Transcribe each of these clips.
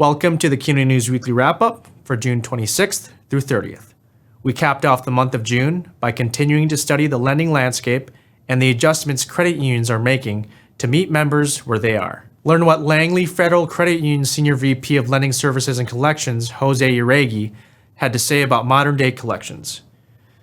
Welcome to the CUNA News Weekly Wrap-up for June 26th through 30th. We capped off the month of June by continuing to study the lending landscape and the adjustments credit unions are making to meet members where they are. Learn what Langley Federal Credit Union Senior VP of Lending Services and Collections, Jose Iregui, had to say about modern-day collections.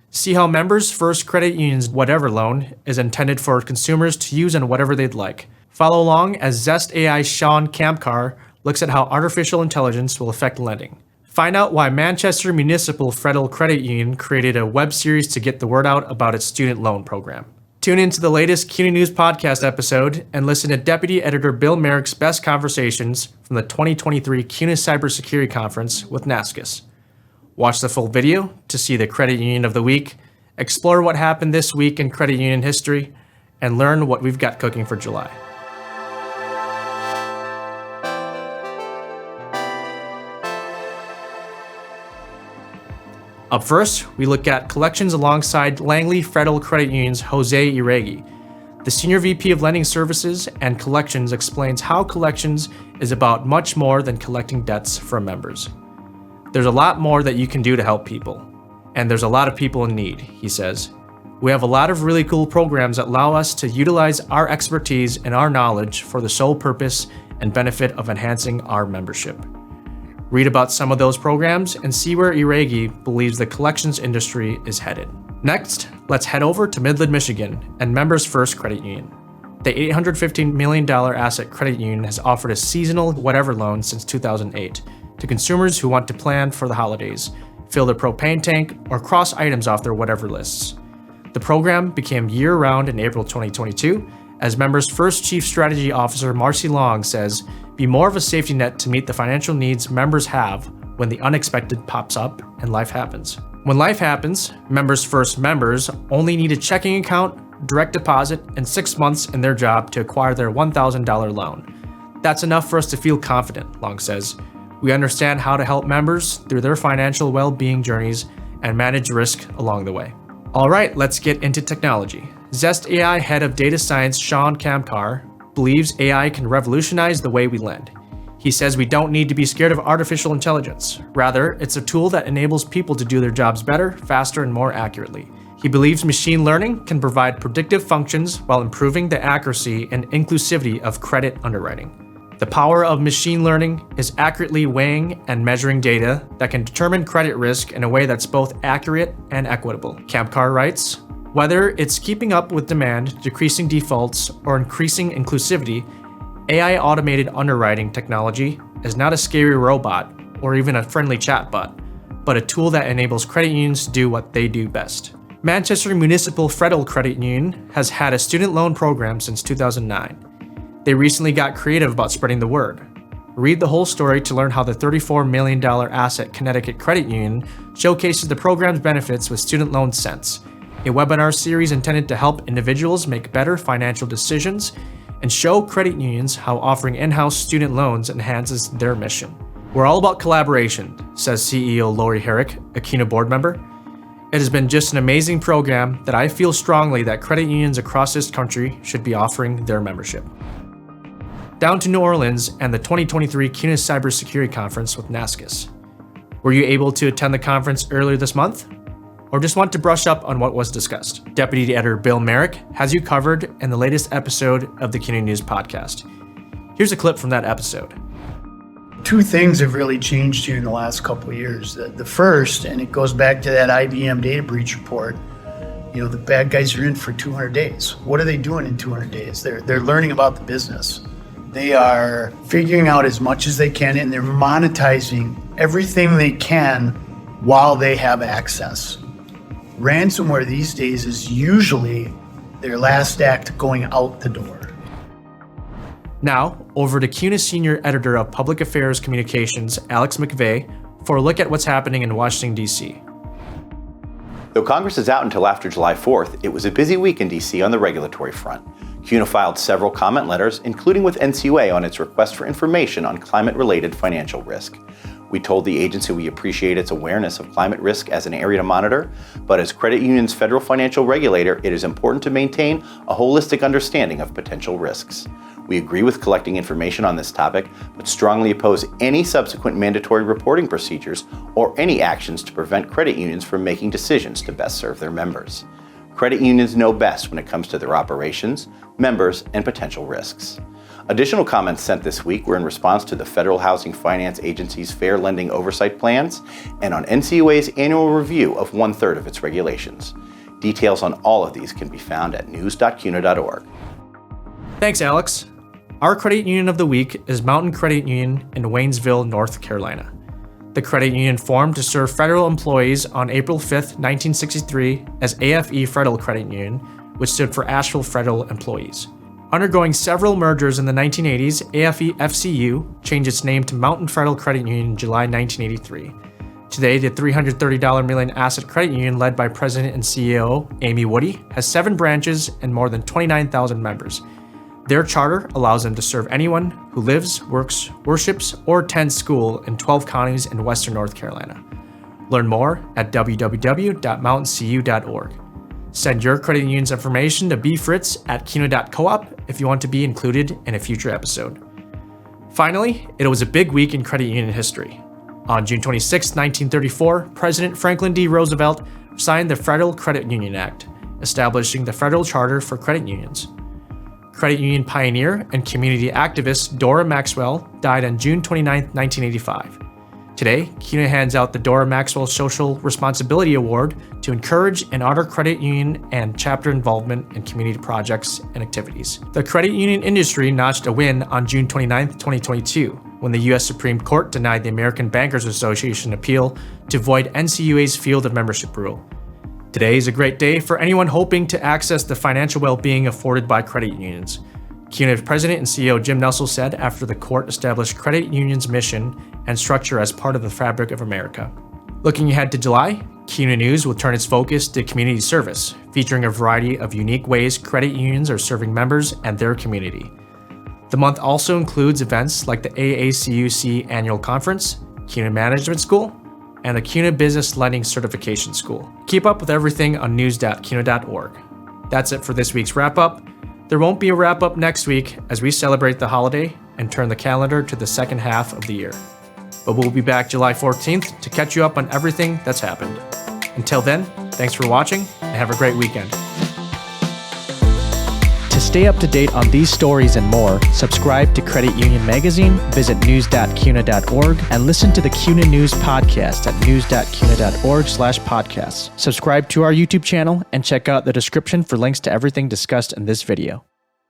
See how Members First Credit Union's Whatever Loan is intended for consumers to use on whatever they'd like. Follow along as Zest AI's Sean Kamkar looks at how artificial intelligence will affect lending. Find out why Manchester Municipal Federal Credit Union created a web series to get the word out about its student loan program. Tune into the latest CUNA News Podcast episode and listen to Deputy Editor Bill Merrick's best conversations from the 2023 CUNA Cybersecurity Conference with NASCIS. Watch the full video to see the Credit Union of the Week, explore what happened this week in credit union history, and learn what we've got cooking for July. Up first, we look at collections alongside Langley Federal Credit Union's Jose Iregui. The Senior VP of Lending Services and Collections explains how collections is about much more than collecting debts from members. There's a lot more that you can do to help people, and there's a lot of people in need, he says. We have a lot of really cool programs that allow us to utilize our expertise and our knowledge for the sole purpose and benefit of enhancing our membership. Read about some of those programs and see where Iregui believes the collections industry is headed. Next, let's head over to Midland, Michigan and Members First Credit Union. The $815 million asset credit union has offered a seasonal whatever loan since 2008 to consumers who want to plan for the holidays, fill their propane tank, or cross items off their whatever lists. The program became year-round in April 2022, as Members First Chief Strategy Officer Marcy Long says, be more of a safety net to meet the financial needs members have when the unexpected pops up and life happens. When life happens, Members First members only need a checking account, direct deposit, and 6 months in their job to acquire their $1,000 loan. That's enough for us to feel confident, Long says. We understand how to help members through their financial well-being journeys and manage risk along the way. All right, let's get into technology. Zest AI head of data science Sean Kamkar believes AI can revolutionize the way we lend. He says we don't need to be scared of artificial intelligence. Rather, it's a tool that enables people to do their jobs better, faster, and more accurately. He believes machine learning can provide predictive functions while improving the accuracy and inclusivity of credit underwriting. The power of machine learning is accurately weighing and measuring data that can determine credit risk in a way that's both accurate and equitable. Kamkar writes, whether it's keeping up with demand, decreasing defaults, or increasing inclusivity, AI automated underwriting technology is not a scary robot or even a friendly chatbot, but a tool that enables credit unions to do what they do best. Manchester Municipal Federal Credit Union has had a student loan program since 2009. They recently got creative about spreading the word. Read the whole story to learn how the $34 million asset Connecticut Credit Union showcases the program's benefits with Student Loan Sense, a webinar series intended to help individuals make better financial decisions and show credit unions how offering in-house student loans enhances their mission. We're all about collaboration, says CEO Lori Herrick, a CUNA board member. It has been just an amazing program that I feel strongly that credit unions across this country should be offering their membership. Down to New Orleans and the 2023 CUNA Cybersecurity Conference with NASCIS. Were you able to attend the conference earlier this month? Or just want to brush up on what was discussed? Deputy Editor Bill Merrick has you covered in the latest episode of the CUNA News Podcast. Here's a clip from that episode. Two things have really changed here in the last couple of years. The first, and it goes back to that IBM data breach report, the bad guys are in for 200 days. What are they doing in 200 days? They're learning about the business. They are figuring out as much as they can, and they're monetizing everything they can while they have access. Ransomware these days is usually their last act going out the door. Now, over to CUNA Senior Editor of Public Affairs Communications, Alex McVeigh, for a look at what's happening in Washington, D.C. Though Congress is out until after July 4th, it was a busy week in D.C. on the regulatory front. CUNA filed several comment letters, including with NCUA on its request for information on climate-related financial risk. We told the agency we appreciate its awareness of climate risk as an area to monitor, but as credit union's federal financial regulator, it is important to maintain a holistic understanding of potential risks. We agree with collecting information on this topic, but strongly oppose any subsequent mandatory reporting procedures or any actions to prevent credit unions from making decisions to best serve their members. Credit unions know best when it comes to their operations, members, and potential risks. Additional comments sent this week were in response to the Federal Housing Finance Agency's Fair Lending Oversight Plans and on NCUA's annual review of 1/3 of its regulations. Details on all of these can be found at news.cuna.org. Thanks, Alex. Our credit union of the week is Mountain Credit Union in Waynesville, North Carolina. The credit union formed to serve federal employees on April 5, 1963 as AFE Federal Credit Union, which stood for Asheville Federal Employees. Undergoing several mergers in the 1980s, AFE FCU changed its name to Mountain Federal Credit Union in July 1983. Today, the $330 million asset credit union led by President and CEO Amy Woody has 7 branches and more than 29,000 members. Their charter allows them to serve anyone who lives, works, worships, or attends school in 12 counties in western North Carolina. Learn more at www.mountaincu.org. Send your credit union's information to bfritz@cuna.coop if you want to be included in a future episode. Finally, it was a big week in credit union history. On June 26, 1934, President Franklin D. Roosevelt signed the Federal Credit Union Act, establishing the Federal Charter for Credit Unions. Credit union pioneer and community activist Dora Maxwell died on June 29, 1985. Today, CUNA hands out the Dora Maxwell Social Responsibility Award to encourage and honor credit union and chapter involvement in community projects and activities. The credit union industry notched a win on June 29, 2022, when the U.S. Supreme Court denied the American Bankers Association appeal to void NCUA's field of membership rule. Today is a great day for anyone hoping to access the financial well-being afforded by credit unions. CUNA President and CEO Jim Nussle said after the court established credit unions' mission and structure as part of the fabric of America. Looking ahead to July, CUNA News will turn its focus to community service, featuring a variety of unique ways credit unions are serving members and their community. The month also includes events like the AACUC Annual Conference, CUNA Management School, and the CUNA Business Lending Certification School. Keep up with everything on news.cuna.org. That's it for this week's wrap-up. There won't be a wrap-up next week as we celebrate the holiday and turn the calendar to the second half of the year. But we'll be back July 14th to catch you up on everything that's happened. Until then, thanks for watching and have a great weekend. To stay up to date on these stories and more, subscribe to Credit Union Magazine, visit news.cuna.org, and listen to the CUNA News Podcast at news.cuna.org/podcasts. Subscribe to our YouTube channel and check out the description for links to everything discussed in this video.